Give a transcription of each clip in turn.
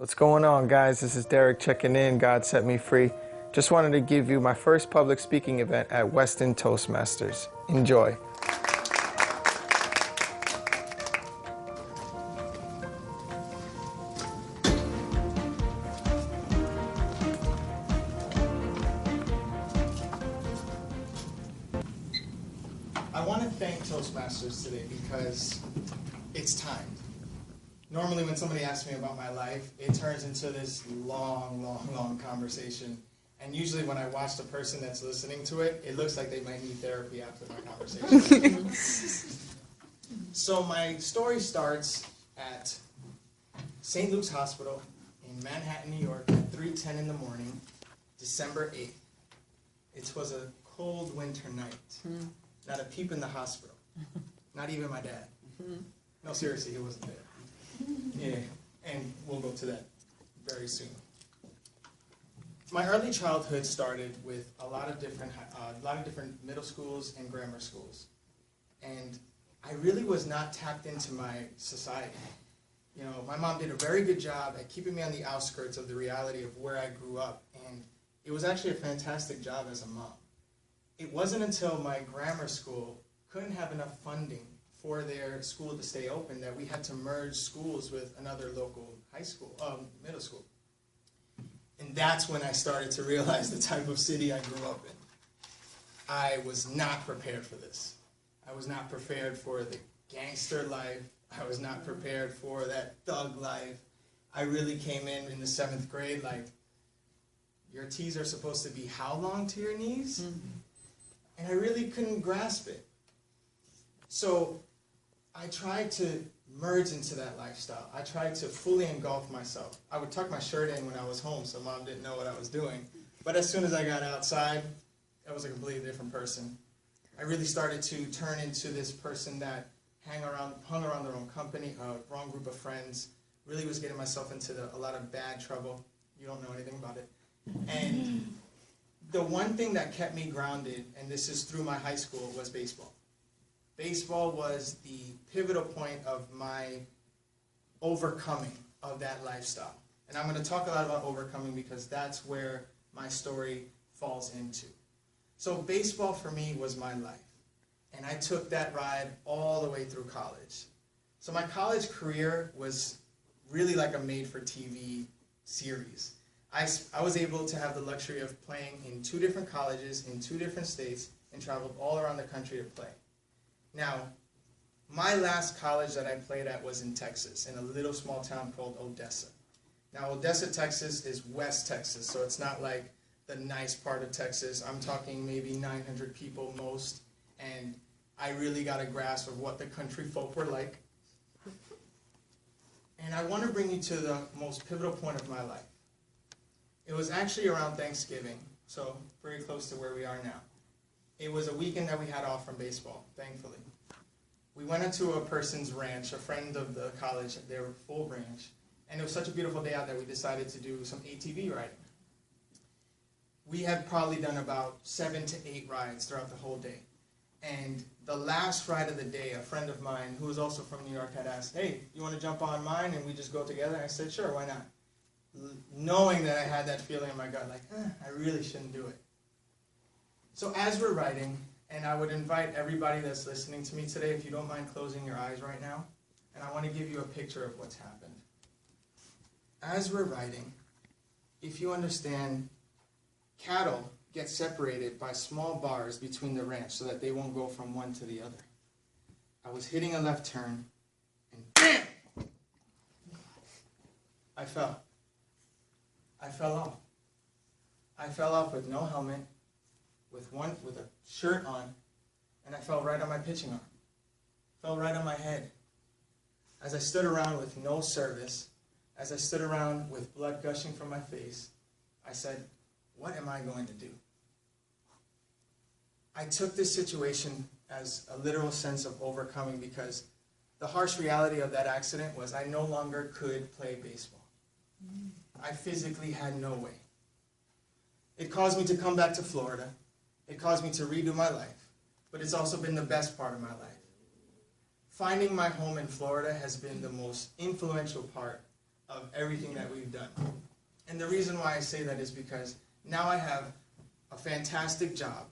What's going on, guys? This is Derek checking in. God set me free. Just wanted to give you my first public speaking event at Weston Toastmasters. Enjoy. I want to thank Toastmasters today because it's time. Normally when somebody asks me about my life, it turns into this long conversation. And usually when I watch the person that's listening to it, it looks like they might need therapy after my conversation. So my story starts at St. Luke's Hospital in Manhattan, New York at 3:10 in the morning, December 8th. It was a cold winter night. Not a peep in the hospital. Not even my dad. No, seriously, he wasn't there. Yeah, and we'll go to that very soon. My early childhood started with a lot of different middle schools and grammar schools, and I really was not tapped into my society. You know, my mom did a very good job at keeping me on the outskirts of the reality of where I grew up, and it was actually a fantastic job as a mom. It wasn't until my grammar school couldn't have enough funding for their school to stay open that we had to merge schools with another local middle school. And that's when I started to realize the type of city I grew up in. I was not prepared for this. I was not prepared for the gangster life. I was not prepared for that thug life. I really came in the 7th grade like, your T's are supposed to be how long to your knees? And I really couldn't grasp it. So I tried to merge into that lifestyle. I tried to fully engulf myself. I would tuck my shirt in when I was home so mom didn't know what I was doing. But as soon as I got outside, I was a completely different person. I really started to turn into this person that hung around the wrong company, wrong group of friends, really was getting myself into a lot of bad trouble. You don't know anything about it. And the one thing that kept me grounded, and this is through my high school, was baseball. Baseball was the pivotal point of my overcoming of that lifestyle. And I'm going to talk a lot about overcoming because that's where my story falls into. So baseball for me was my life. And I took that ride all the way through college. So my college career was really like a made-for-TV series. I was able to have the luxury of playing in 2 different colleges, in 2 different states, and traveled all around the country to play. Now, my last college that I played at was in Texas, in a little small town called Odessa. Now, Odessa, Texas is West Texas, so it's not like the nice part of Texas. I'm talking maybe 900 people most, and I really got a grasp of what the country folk were like. And I want to bring you to the most pivotal point of my life. It was actually around Thanksgiving, so very close to where we are now. It was a weekend that we had off from baseball, thankfully. We went into a person's ranch, a friend of the college, their full ranch, and it was such a beautiful day out that we decided to do some ATV riding. We had probably done about 7 to 8 rides throughout the whole day. And the last ride of the day, a friend of mine, who was also from New York, had asked, hey, you want to jump on mine and we just go together? I said, sure, why not? Knowing that I had that feeling in my gut, like, I really shouldn't do it. So as we're riding, and I would invite everybody that's listening to me today, if you don't mind closing your eyes right now, and I want to give you a picture of what's happened. As we're riding, if you understand, cattle get separated by small bars between the ranch so that they won't go from one to the other. I was hitting a left turn, and BAM! I fell. I fell off. I fell off with no helmet, with a shirt on, and I fell right on my pitching arm. Fell right on my head. As I stood around with no service, as I stood around with blood gushing from my face, I said, what am I going to do? I took this situation as a literal sense of overcoming because the harsh reality of that accident was I no longer could play baseball. I physically had no way. It caused me to come back to Florida. It caused me to redo my life. But it's also been the best part of my life. Finding my home in Florida has been the most influential part of everything that we've done. And the reason why I say that is because now I have a fantastic job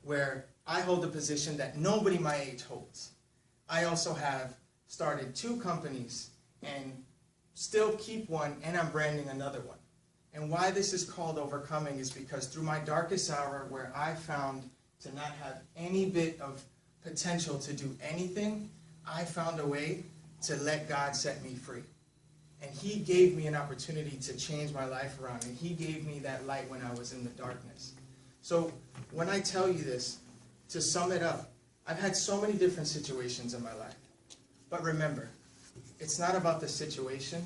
where I hold a position that nobody my age holds. I also have started 2 companies and still keep one, and I'm branding another one. And why this is called overcoming is because through my darkest hour, where I found to not have any bit of potential to do anything, I found a way to let God set me free. And he gave me an opportunity to change my life around, and he gave me that light when I was in the darkness. So when I tell you this, to sum it up, I've had so many different situations in my life. But remember, it's not about the situation,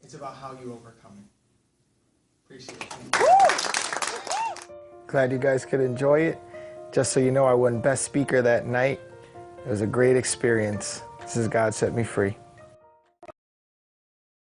it's about how you overcome it. Appreciate it. Glad you guys could enjoy it. Just so you know, I won Best Speaker that night. It was a great experience. This is God Set Me Free.